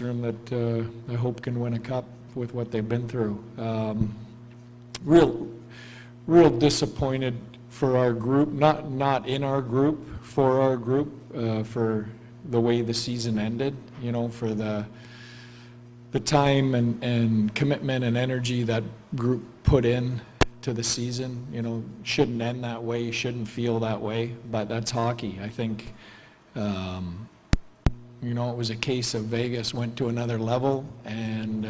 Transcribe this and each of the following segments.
room that I hope can win a cup with what they've been through. Real disappointed for our group, not in our group, for our group, for the way the season ended, for the time and commitment and energy that group put in to the season. Shouldn't end that way, shouldn't feel that way, but that's hockey. I think, it was a case of Vegas went to another level, and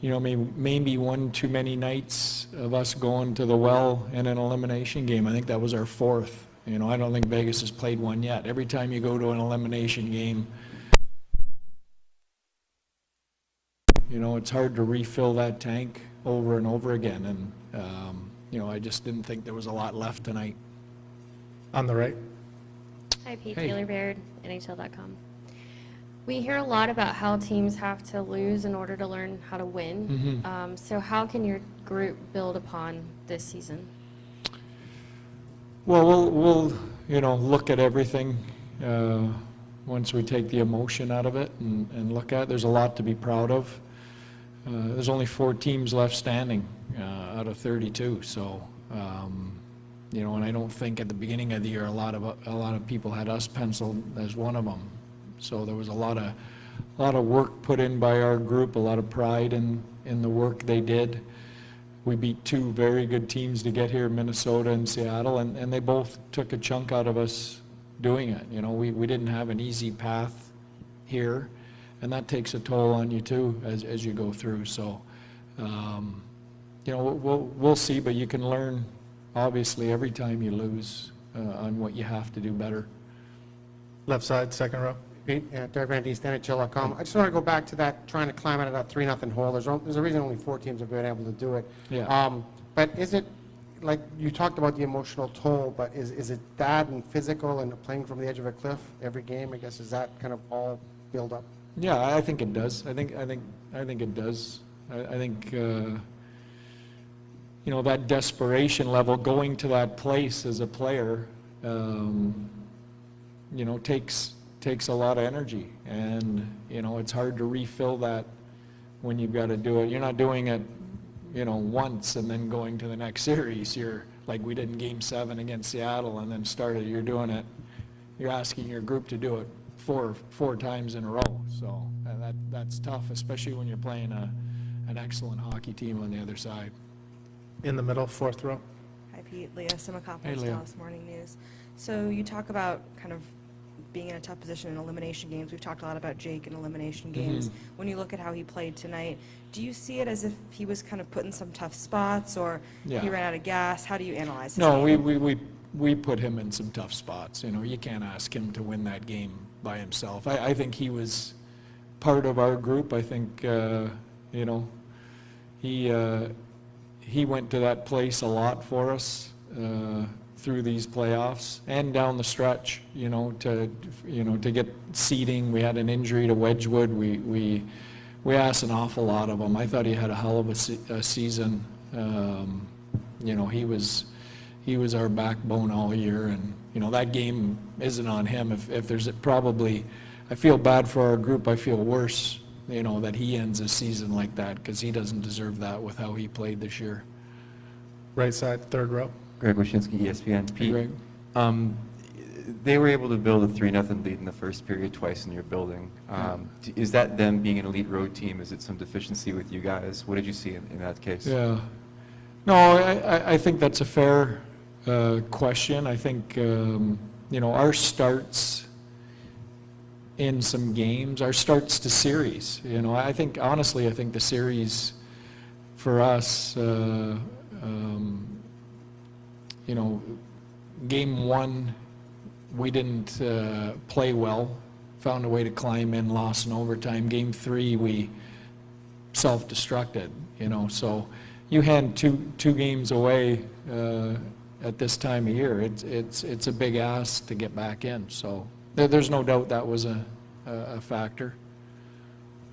maybe one too many nights of us going to the well in an elimination game. I think that was our fourth. I don't think Vegas has played one yet. Every time you go to an elimination game, it's hard to refill that tank over and over again. And, I just didn't think there was a lot left tonight. On the right. Hi, Pete Hey. Taylor Baird, NHL.com. We hear a lot about how teams have to lose in order to learn how to win. So how can your group build upon this season? Well, we'll look at everything once we take the emotion out of it and look at it. There's a lot to be proud of. There's only 4 teams left standing out of 32. So, and I don't think at the beginning of the year a lot of people had us penciled as one of them. So there was a lot of work put in by our group, a lot of pride in the work they did. We beat 2 very good teams to get here, Minnesota and Seattle, and they both took a chunk out of us doing it. We didn't have an easy path here, and that takes a toll on you too as you go through. So, we'll see, but you can learn obviously every time you lose on what you have to do better. Left side, second row. Pete, Derek Van Diest, NHL.com. I just want to go back to that, trying to climb out of that 3-0 hole. There's a reason only 4 teams have been able to do it. Yeah. But is it, like you talked about the emotional toll, but is it that and physical and playing from the edge of a cliff every game? I guess, is that kind of all build up? Yeah, I think it does. I think it does. I think that desperation level, going to that place as a player, takes a lot of energy, and it's hard to refill that when you've got to do it. You're not doing it once and then going to the next series. You're like we did in Game 7 against Seattle and then started. You're asking your group to do it four times in a row. So that's tough, especially when you're playing an excellent hockey team on the other side. In the middle, fourth row. Hi, Pete. Leah Simakopoulos, Hey, Leah. Dallas Morning News. So you talk about kind of being in a tough position in elimination games. We've talked a lot about Jake in elimination games. When you look at how he played tonight, do you see it as if he was kind of put in some tough spots, or Yeah. he ran out of gas? How do you analyze his No, game? we put him in some tough spots. You can't ask him to win that game by himself. I think he was part of our group. I think he went to that place a lot for us through these playoffs and down the stretch. To get seeding. We had an injury to Wedgwood. We asked an awful lot of him. I thought he had a hell of a season. He was our backbone all year, and that game isn't on him. If there's probably, I feel bad for our group. I feel worse, that he ends a season like that, because he doesn't deserve that with how he played this year. Right side, third row. Greg Wyshynski, ESPN. Hey, Pete, Greg. they were able to build a 3-0 lead in the first period twice in your building. Is that them being an elite road team? Is it some deficiency with you guys? What did you see in that case? Yeah. No, I think that's a fair question. I think, our starts in some games, our starts to series, I think, honestly, I think the series for us, Game 1, we didn't play well, found a way to climb in, lost in overtime. Game 3, we self-destructed, so you hand two games away at this time of year. It's a big ask to get back in, so there's no doubt that was a factor.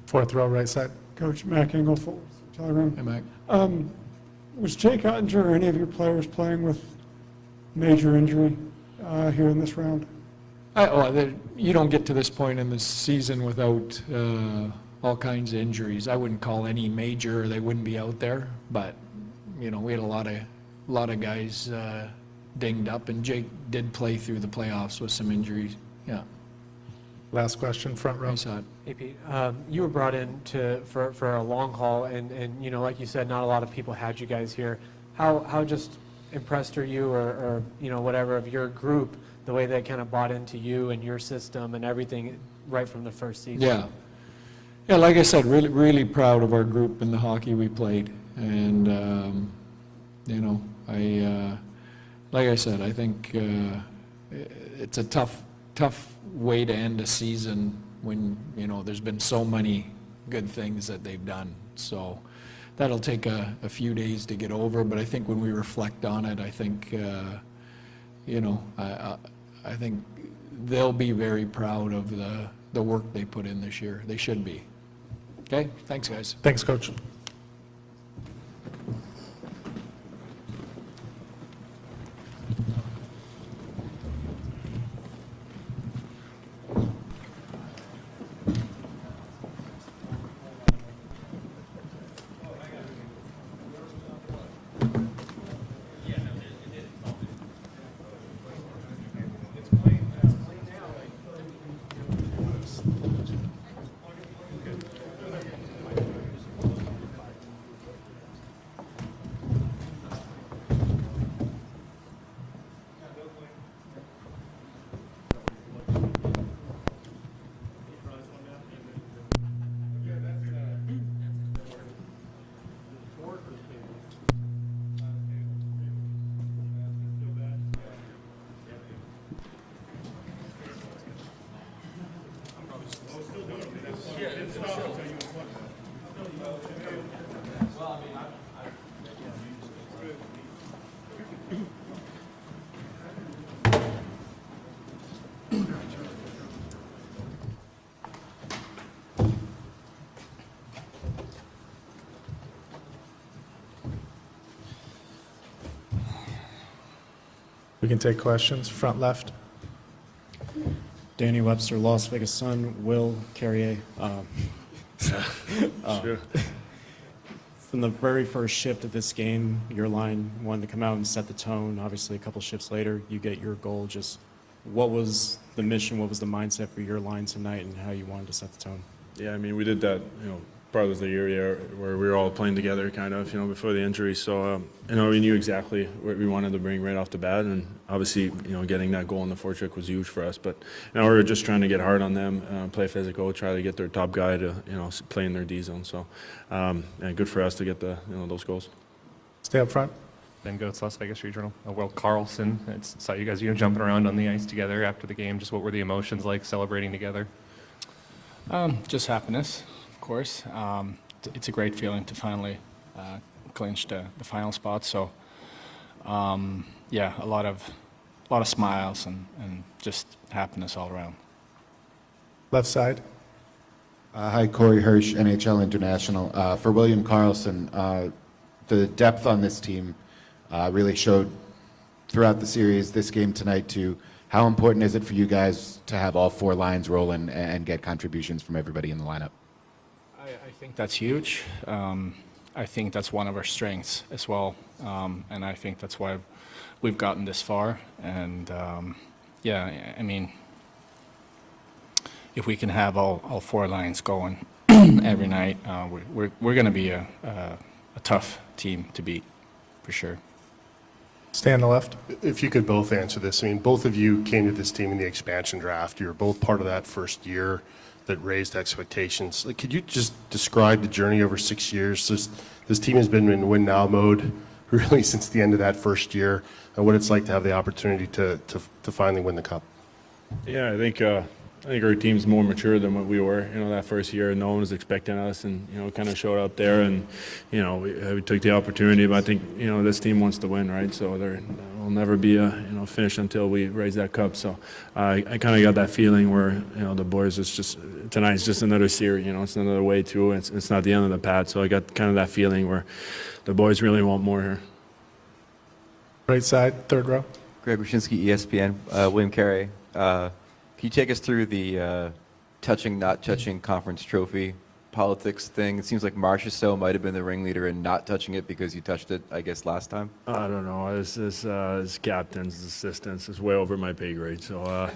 Fourth row, right side. Coach Mac Engelfeld, Charlie Room. Hey, Mike. Was Jake Ottinger or any of your players playing with major injury here in this round? You don't get to this point in the season without all kinds of injuries. I wouldn't call any major, they wouldn't be out there, but, we had a lot of guys dinged up, and Jake did play through the playoffs with some injuries. Yeah, Last question, front row. I saw it. Hey Pete, you were brought in for a long haul, and like you said, not a lot of people had you guys here. How just impressed are you, or whatever, of your group, the way they kind of bought into you and your system and everything right from the first season? Yeah, like I said, really proud of our group and the hockey we played, and like I said, I think it's a tough way to end a season when, there's been so many good things that they've done. So that'll take a few days to get over, but I think when we reflect on it, I think, I think they'll be very proud of the work they put in this year. They should be. Okay, thanks, guys. Thanks, Coach. We can take questions, front left. Danny Webster, Las Vegas Sun, Will Carrier. From the very first shift of this game, your line wanted to come out and set the tone. Obviously, a couple shifts later, you get your goal. Just what was the mission, what was the mindset for your line tonight, and how you wanted to set the tone? Yeah, I mean, we did that, part of the year where we were all playing together kind of, before the injury. So, we knew exactly what we wanted to bring right off the bat. And obviously, getting that goal in the forecheck was huge for us. But now we were just trying to get hard on them, play physical, try to get their top guy to, play in their D zone. So, good for us to get those goals. Stay up front. Ben Goetz, Las Vegas Regional. Will Carlson, saw you guys jumping around on the ice together after the game. Just what were the emotions like celebrating together? Just happiness, of course. It's a great feeling to finally clinch the final spot. So, yeah, a lot of smiles and just happiness all around. Left side. Hi, Corey Hirsch, NHL International. For William Karlsson, the depth on this team really showed throughout the series, this game tonight too. How important is it for you guys to have all four lines rolling and get contributions from everybody in the lineup? I think that's huge. I think that's one of our strengths as well, and I think that's why we've gotten this far. And yeah, I mean, if we can have all four lines going every night, we're going to be a tough team to beat, for sure. Stay on the left. If you could both answer this. I mean, both of you came to this team in the expansion draft. You were both part of that first year that raised expectations. Like, could you just describe the journey over 6 years? This team has been in win-now mode really since the end of that first year, and what it's like to have the opportunity to finally win the Cup. Yeah, I think our team's more mature than what we were. That first year, no one was expecting us, and kind of showed up there, and we took the opportunity. But I think this team wants to win, right? So there will never be a finish until we raise that cup. So I kind of got that feeling where the boys, it's just tonight's just another series. It's another way through. It's not the end of the path. So I got kind of that feeling where the boys really want more here. Right side, third row. Greg Wyshynski, ESPN. William Carey. Can you take us through the touching, not touching conference trophy politics thing? It seems like Marchessault might have been the ringleader in not touching it because you touched it, I guess, last time. I don't know. As captains, assistants, it's way over my pay grade. So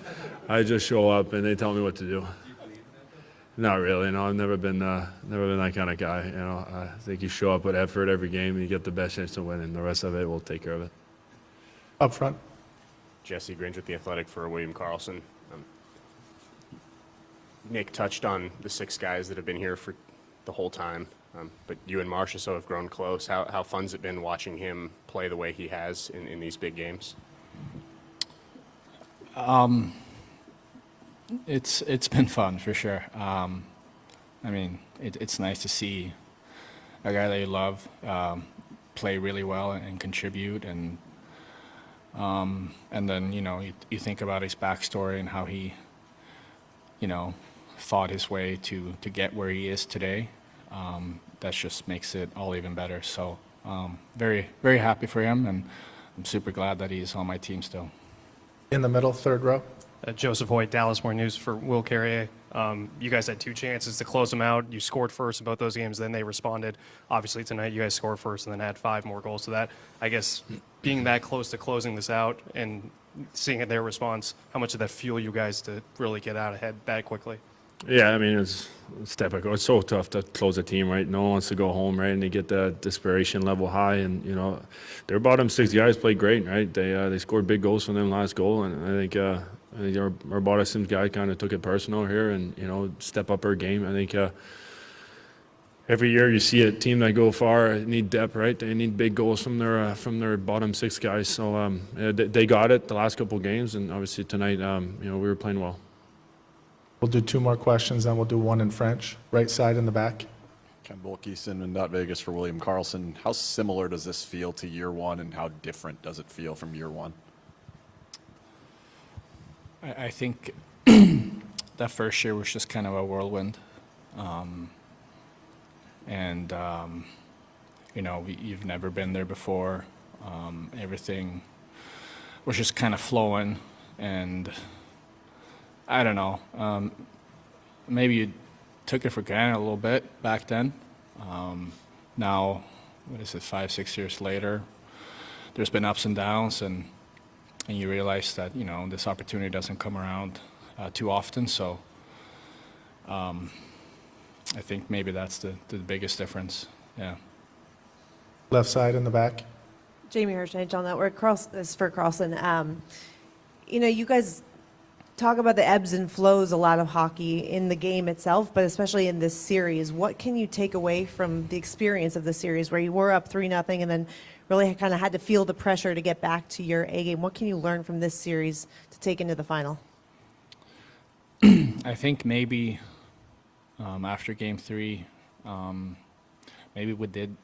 I just show up and they tell me what to do. Not really. No, I've never been that kind of guy. I think you show up with effort every game, and you get the best chance to win, and the rest of it, we'll take care of it. Up front. Jesse Grinch with The Athletic for William Karlsson. Nick touched on the 6 guys that have been here for the whole time, but you and Marchessault have grown close. How fun's it been watching him play the way he has in these big games? It's been fun for sure. I mean, it's nice to see a guy that you love play really well and contribute, and then you think about his backstory and how he fought his way to get where he is today. That just makes it all even better. So very, very happy for him, and I'm super glad that he's on my team still. In the middle, third row. Joseph Hoyt, Dallas Morning News for Will Carrier. You guys had 2 chances to close them out. You scored first in both those games, then they responded. Obviously tonight you guys scored first and then had 5 more goals to that. I guess being that close to closing this out and seeing their response, how much did that fuel you guys to really get out ahead that quickly? Yeah, I mean, it's typical. It's so tough to close a team, right? No one wants to go home, right? And they get that desperation level high. And, their bottom 6 guys played great, right? They scored big goals from them last goal. And I think our bottom 6 guy kind of took it personal here and, step up our game. I think every year you see a team that go far need depth, right? They need big goals from their bottom 6 guys. So they got it the last couple of games. And obviously tonight, we were playing well. We'll do 2 more questions, then we'll do 1 in French. Right side in the back. Ken Bolkison in Vegas for William Karlsson. How similar does this feel to year 1, and how different does it feel from year 1? I think that first year was just kind of a whirlwind. You've never been there before. Everything was just kind of flowing, and I don't know. Maybe you took it for granted a little bit back then. Now, 5, 6 years later, there's been ups and downs, and you realize that, this opportunity doesn't come around too often. So I think maybe that's the biggest difference. Yeah. Left side in the back. Jamie Hirsch, NHL Network. This is for Karlsson. You guys talk about the ebbs and flows a lot of hockey in the game itself, but especially in this series. What can you take away from the experience of the series where you were up 3-0 and then really kind of had to feel the pressure to get back to your A game? What can you learn from this series to take into the final? I think maybe after Game 3, maybe we did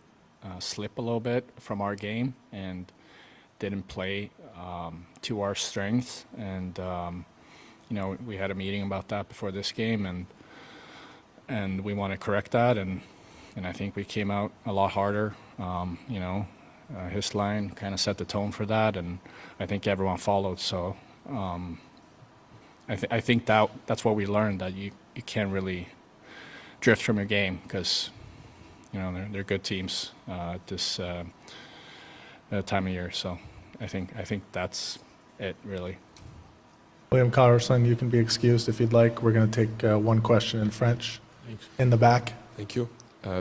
slip a little bit from our game and didn't play to our strengths. And we had a meeting about that before this game, and we want to correct that. And I think we came out a lot harder. His line kind of set the tone for that, and I think everyone followed. So I think that's what we learned, that you can't really drift from your game, because they're good teams at this time of year. So I think that's it, really. William Karlsson, you can be excused if you'd like. We're going to take 1 question in French. Thanks. In the back. Thank you.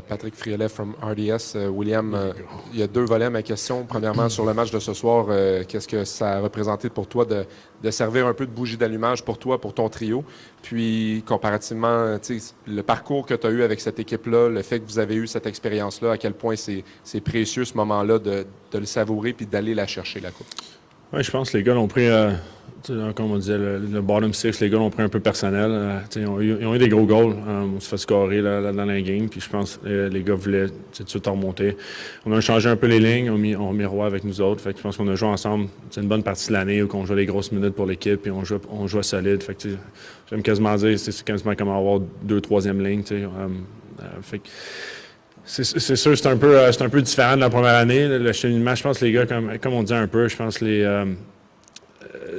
Patrick Friolet from RDS. William, il y a 2 volets à ma question. Premièrement, sur le match de ce soir, qu'est-ce que ça a représenté pour toi de servir un peu de bougie d'allumage pour toi, pour ton trio? Puis, comparativement, le parcours que tu as eu avec cette équipe-là, le fait que vous avez eu cette expérience-là, à quel point c'est précieux ce moment-là de le savourer puis d'aller la chercher, la coupe? Oui, je pense que les gars l'ont pris, comme on disait, le bottom 6, les gars l'ont pris un peu personnel. Ils ont eu des gros goals. On se fait scorer là, dans la game. Puis je pense que les gars voulaient tout de suite remonter. On a changé un peu les lignes. On a mis Roy avec nous autres. Fait que je pense qu'on a joué ensemble. C'est une bonne partie de l'année où on joue les grosses minutes pour l'équipe. Puis on joue solide. Fait que j'aime quasiment dire c'est quasiment comme avoir 2 troisième lignes. Fait que c'est sûr, c'est un peu différent de la première année. Le cheminement, je pense que les gars, comme on disait un peu, je pense que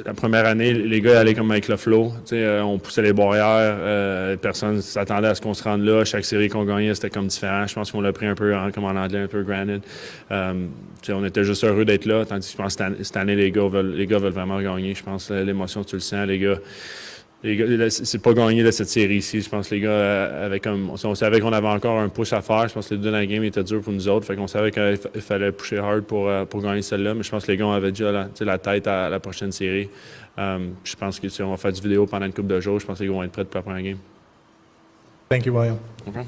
la première année, les gars allaient comme avec le flow. On poussait les barrières. Personne ne s'attendait à ce qu'on se rende là. Chaque série qu'on gagnait, c'était comme différent. Je pense qu'on l'a pris un peu, comme en anglais, un peu granted. On était juste heureux d'être là. Tandis que je pense que cette année, les gars veulent vraiment gagner. Je pense l'émotion, tu le sens, les gars. C'est pas gagné de cette série-ci. Je pense que les gars on savait qu'on avait encore un push à faire. Je pense que les deux dans la game étaient durs pour nous autres. Fait qu'on savait qu'il fallait pusher hard pour gagner celle-là. Mais je pense que les gars avaient déjà la tête à la prochaine série. Je pense que si on va faire du vidéo pendant une couple de jours, je pense que les gars vont être prêts pour la première game. Thank you, William. Okay.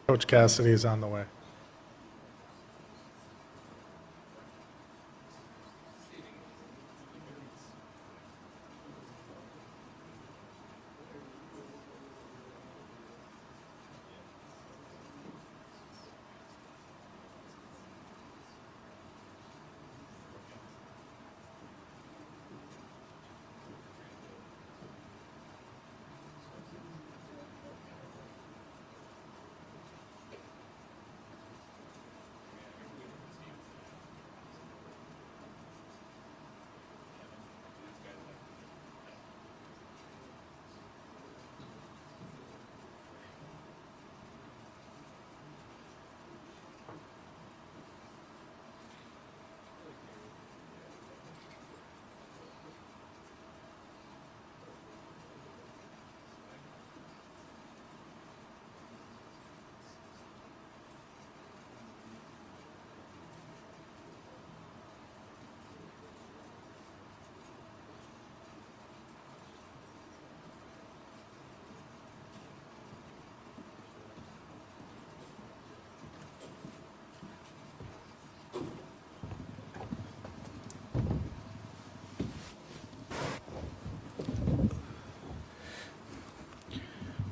Coach Cassidy is on the way.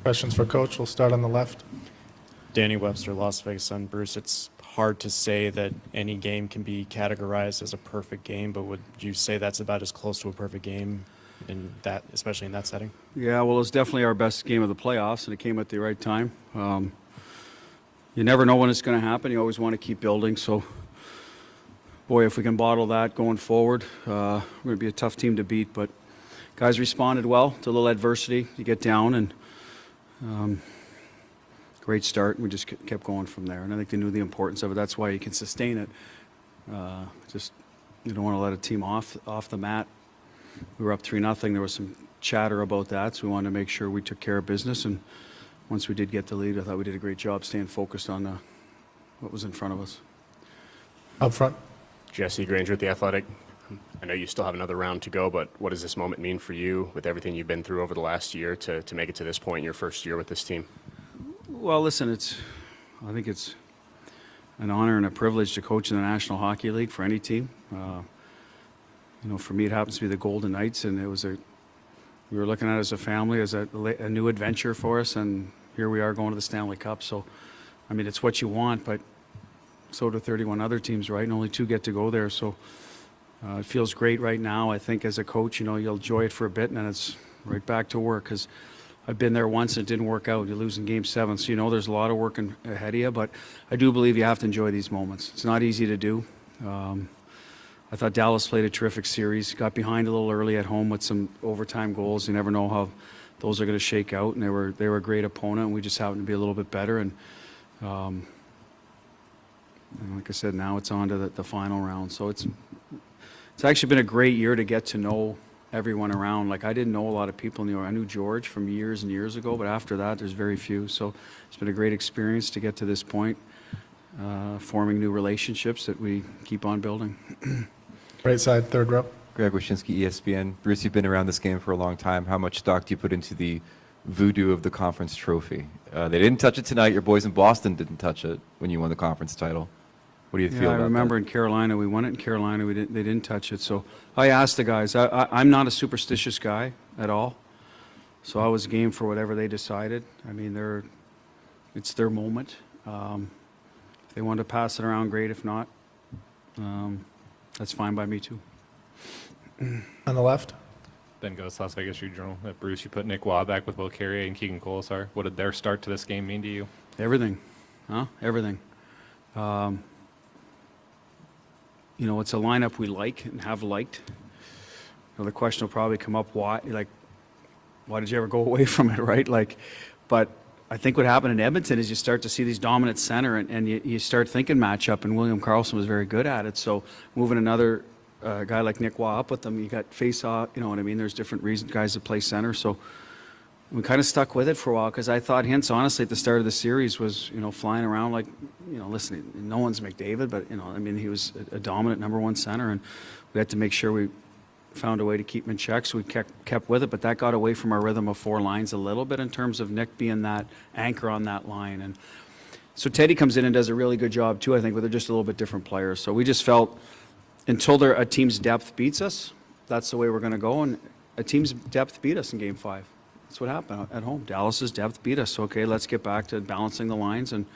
Questions for Coach? We'll start on the left. Danny Webster, Las Vegas Sun. Bruce, it's hard to say that any game can be categorized as a perfect game, but would you say that's about as close to a perfect game in that, especially in that setting? Yeah, well, it's definitely our best game of the playoffs, and it came at the right time. You never know when it's going to happen. You always want to keep building. So, boy, if we can bottle that going forward, we're going to be a tough team to beat. But guys responded well to a little adversity. You get down, and great start. We just kept going from there. And I think they knew the importance of it. That's why you can sustain it. Just you don't want to let a team off the mat. We were up 3-0. There was some chatter about that, so we wanted to make sure we took care of business. And once we did get the lead, I thought we did a great job staying focused on what was in front of us. Up front. Jesse Granger at The Athletic. I know you still have another round to go, but what does this moment mean for you with everything you've been through over the last year to make it to this point in your first year with this team? Well, listen, I think it's an honor and a privilege to coach in the National Hockey League for any team. For me, it happens to be the Golden Knights, and we were looking at it as a family, as a new adventure for us, and here we are going to the Stanley Cup. So, I mean, it's what you want, but so do 31 other teams, right? And only 2 get to go there. So it feels great right now. I think as a coach, you'll enjoy it for a bit, and then it's right back to work, because I've been there once and it didn't work out. You lose in Game 7, so there's a lot of work ahead of you, but I do believe you have to enjoy these moments. It's not easy to do. I thought Dallas played a terrific series, got behind a little early at home with some overtime goals. You never know how those are going to shake out, and they were a great opponent, and we just happened to be a little bit better. And like I said, now it's on to the final round. So it's actually been a great year to get to know everyone around. Like, I didn't know a lot of people in New York. I knew George from years and years ago, but after that, there's very few. So it's been a great experience to get to this point, forming new relationships that we keep on building. Right side, third row. Greg Wyshynski, ESPN. Bruce, you've been around this game for a long time. How much stock do you put into the voodoo of the conference trophy? They didn't touch it tonight. Your boys in Boston didn't touch it when you won the conference title. What do you feel about that? I remember in Carolina, we won it in Carolina. They didn't touch it. So I asked the guys. I'm not a superstitious guy at all. So I was game for whatever they decided. I mean, it's their moment. If they want to pass it around, great. If not, that's fine by me too. On the left. Ben Ghost, Las Vegas Journal. Bruce, you put Nick Waugh back with Will Carrier and Keegan Colasar. What did their start to this game mean to you? Everything. Everything. It's a lineup we like and have liked. The question will probably come up, why did you ever go away from it, right? But I think what happened in Edmonton is you start to see these dominant center, and you start thinking matchup, and William Karlsson was very good at it. So moving another guy like Nick Waugh up with them, you got face-off, you know what I mean? There's different reasons guys that play center. So we kind of stuck with it for a while, because I thought Hintz, honestly, at the start of the series was, flying around like, listen, no one's McDavid, but, he was a dominant number 1 center, and we had to make sure we found a way to keep him in check, so we kept with it, but that got away from our rhythm of 4 lines a little bit in terms of Nick being that anchor on that line. And so Teddy comes in and does a really good job too, I think, but they're just a little bit different players. So we just felt until a team's depth beats us, that's the way we're going to go, and a team's depth beat us in Game 5. That's what happened at home. Dallas's depth beat us. So, okay, let's get back to balancing the lines, and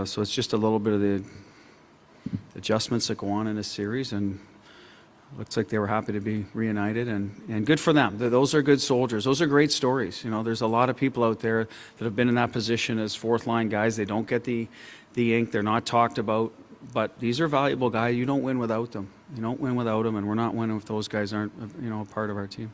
so it's just a little bit of the adjustments that go on in this series, and looks like they were happy to be reunited, and good for them. Those are good soldiers. Those are great stories. There's a lot of people out there that have been in that position as fourth-line guys. They don't get the ink. They're not talked about, but these are valuable guys. You don't win without them. You don't win without them, and we're not winning if those guys aren't, a part of our team.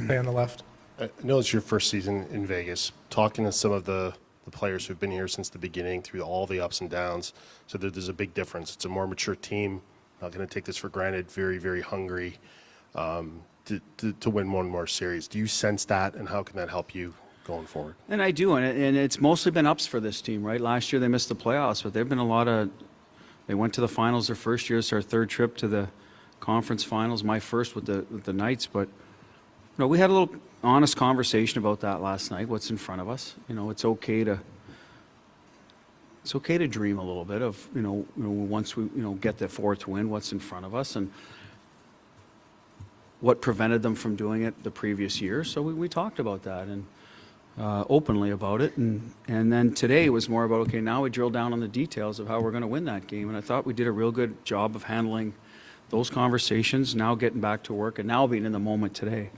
Stay on the left. I know it's your first season in Vegas. Talking to some of the players who've been here since the beginning through all the ups and downs, so there's a big difference. It's a more mature team. Not going to take this for granted. Very, very hungry to win one more series. Do you sense that, and how can that help you going forward? And I do, and it's mostly been ups for this team, right? Last year they missed the playoffs, but they've been they went to the finals their first year. It's our 3rd trip to the conference finals, my first with the Knights. But we had a little honest conversation about that last night. What's in front of us? It's okay to dream a little bit of once we get the 4th win, what's in front of us, and what prevented them from doing it the previous year. So we talked about that, and openly about it. And then today was more about, okay, now we drill down on the details of how we're going to win that game. And I thought we did a real good job of handling those conversations, now getting back to work, and now being in the moment today.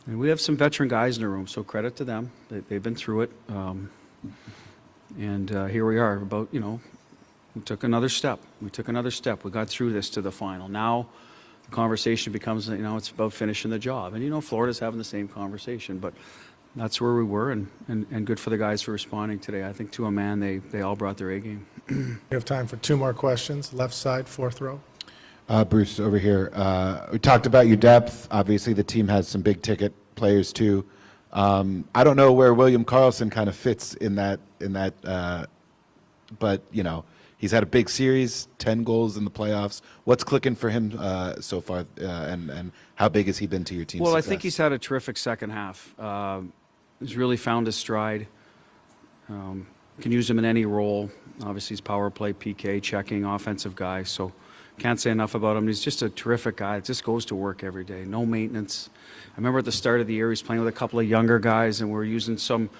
And we have some veteran guys in the room, so credit to them. They've been through it. And here we are, about, we took another step. We got through this to the final. Now the conversation becomes, it's about finishing the job. And, Florida's having the same conversation, but that's where we were, and good for the guys for responding today. I think to a man, they all brought their A game. We have time for 2 more questions. Left side, 4th row. Bruce, over here. We talked about your depth. Obviously, the team has some big-ticket players, too. I don't know where William Karlsson kind of fits in that, but, he's had a big series, 10 goals in the playoffs. What's clicking for him so far, and how big has he been to your team's Well, success? I think he's had a terrific second half. He's really found his stride. Can use him in any role. Obviously, he's power play, PK, checking, offensive guy. So can't say enough about him. He's just a terrific guy. Just goes to work every day. No maintenance. I remember at the start of the year, he's playing with a couple of younger guys, and we're using some,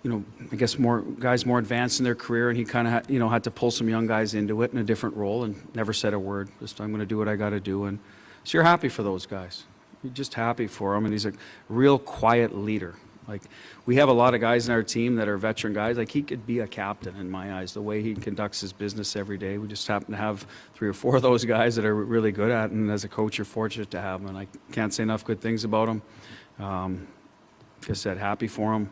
I guess more guys more advanced in their career, and he kind of had to pull some young guys into it in a different role, and never said a word. Just, I'm going to do what I got to do. And so you're happy for those guys. You're just happy for him, and he's a real quiet leader. Like, we have a lot of guys in our team that are veteran guys. Like, he could be a captain in my eyes, the way he conducts his business every day. We just happen to have 3 or 4 of those guys that are really good at it, and as a coach, you're fortunate to have them. And I can't say enough good things about him. Like I said, happy for him.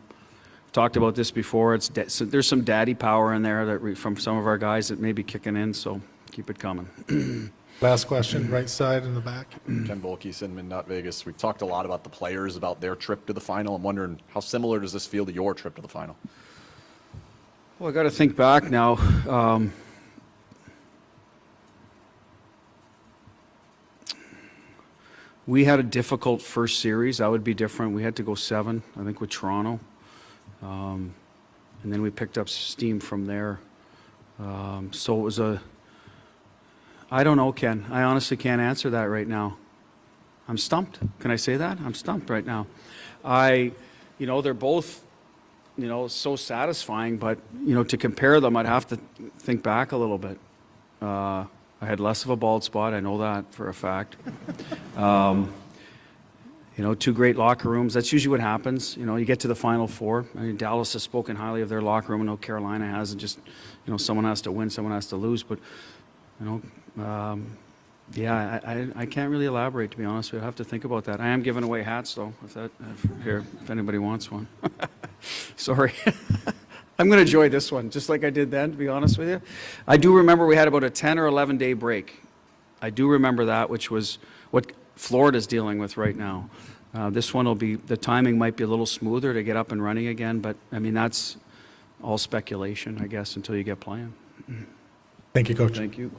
Talked about this before. So there's some daddy power in there that from some of our guys that may be kicking in, so keep it coming. Last question, right side in the back. Ken Volke, Sinman, Not Vegas. We've talked a lot about the players, about their trip to the final. I'm wondering, how similar does this feel to your trip to the final? Well, I got to think back now. We had a difficult first series. That would be different. We had to go 7, I think, with Toronto. And then we picked up steam from there. So it was I don't know, Ken. I honestly can't answer that right now. I'm stumped. Can I say that? I'm stumped right now. They're both, so satisfying, but, to compare them, I'd have to think back a little bit. I had less of a bald spot. I know that for a fact. 2 great locker rooms. That's usually what happens. You get to the Final Four. I mean, Dallas has spoken highly of their locker room. I know Carolina has. And just, someone has to win, someone has to lose. But, I can't really elaborate, to be honest with you. I have to think about that. I am giving away hats, though, if anybody wants one. Sorry. I'm going to enjoy this one, just like I did then, to be honest with you. I do remember we had about a 10 or 11-day break. I do remember that, which was what Florida's dealing with right now. This one the timing might be a little smoother to get up and running again, but, I mean, that's all speculation, I guess, until you get playing. Thank you, Coach. Thank you.